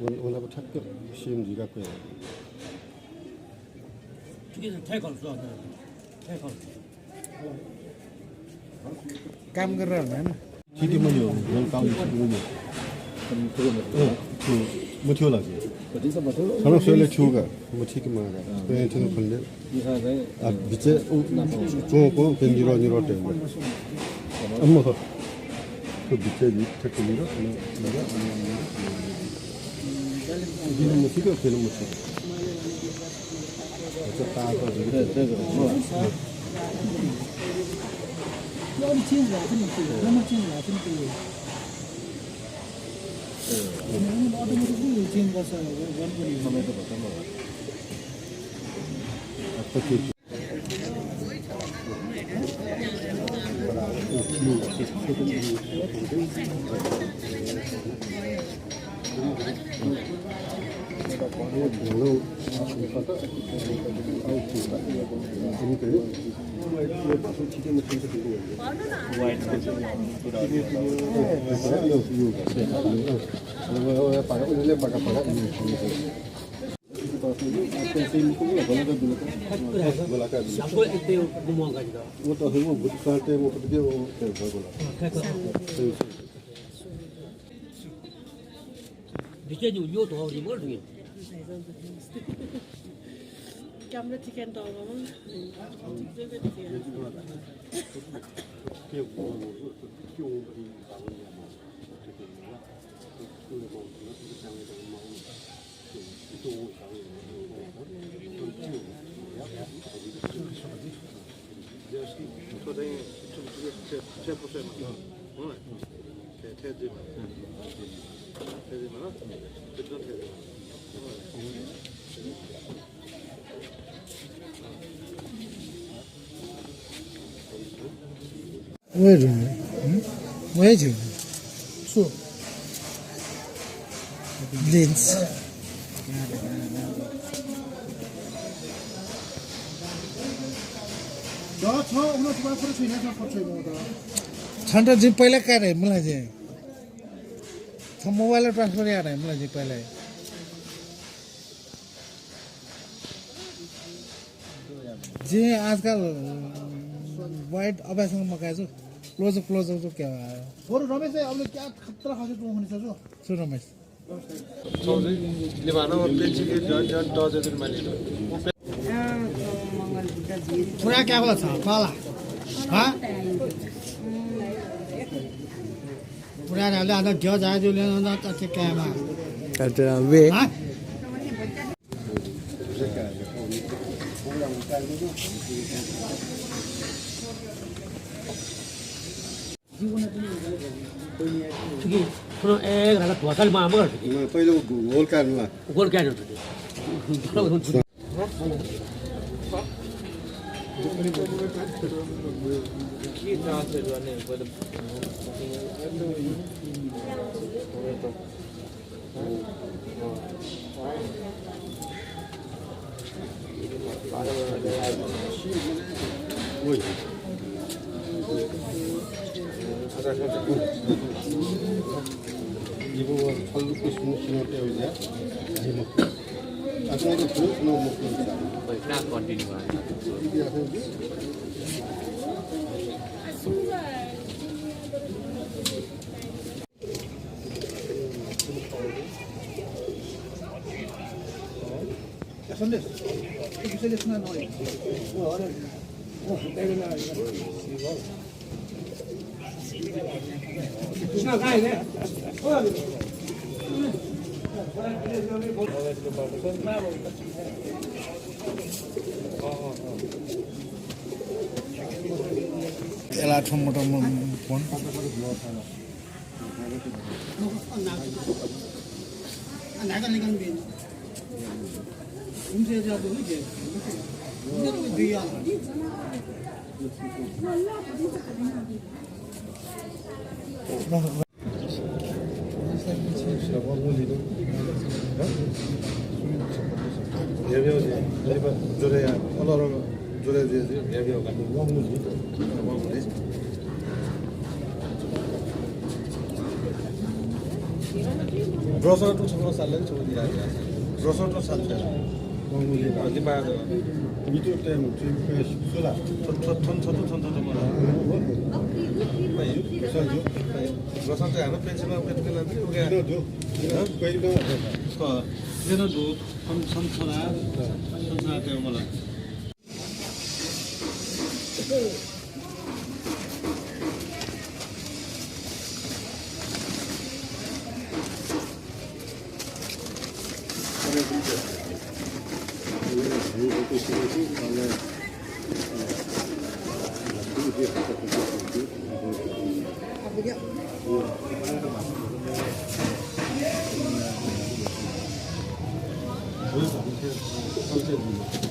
원하고 찾고 시험 네가 거야. 이게 태권 수업. 태권. काम गरेर होइन 지금 뭐요? 넌 가운데 지금 뭐요? 뭐 튀어나지? 저는 소리를 튀어가. 뭐 튀기만 하가. 그냥 저는 걸려. 아 밑에 중고 변기로 때문에. 엄마 그 밑에 테크니로 이는 뭐 튀겨 되는 뭐 저 따서 Your change that in the no change that in the automatically change was camera chicken dog Where do you? Where do you? So, blends. ठंडा जी पहले क्या रहे मुला जी हम मोबाइल ट्रांसफर यार है मुला जी पहले जी आजकल वाइट अभ्याससँग मगाएछु क्लोज तो क्या है बरु रमेश अब क्या खतरा खासे टु हुने छ जो सु रमेश पूरा क्या बोला था पाला हाँ पूरा डाले आधा क्यों जाए जो लेना ना तो अच्छा क्या है करते हैं वे हाँ 그럼 애가 도와살 마음을 पहिलो गोल काट्नुमा 그걸 깨는 이거 살고 싶은 때문에 아니 뭐 아까도 그런 거 먹고 있다. 나 건드리는 거야. संदेश किसी ने सुना नहीं सुना काय है एला ठुमोटो फोन नागा निकाल भी उनसे ज्यादा हो गया उधर भी दिया 조래야 컬러로 조래야지 예비가 왕무지 왕무지 ब्रोसर टु छको सालले छको दिइराखेको छ ब्रोसर टु साल छ गङ्गुली दिमा मिटो टाइम ट्रिप सुला छन मला सल्जो ब्रोसर चाहिँ हाम्रो पेन्सनमा पेन्सन लान्छ ओके किन जो पहिलो किन दु संसार त्यो मलाई Thank you.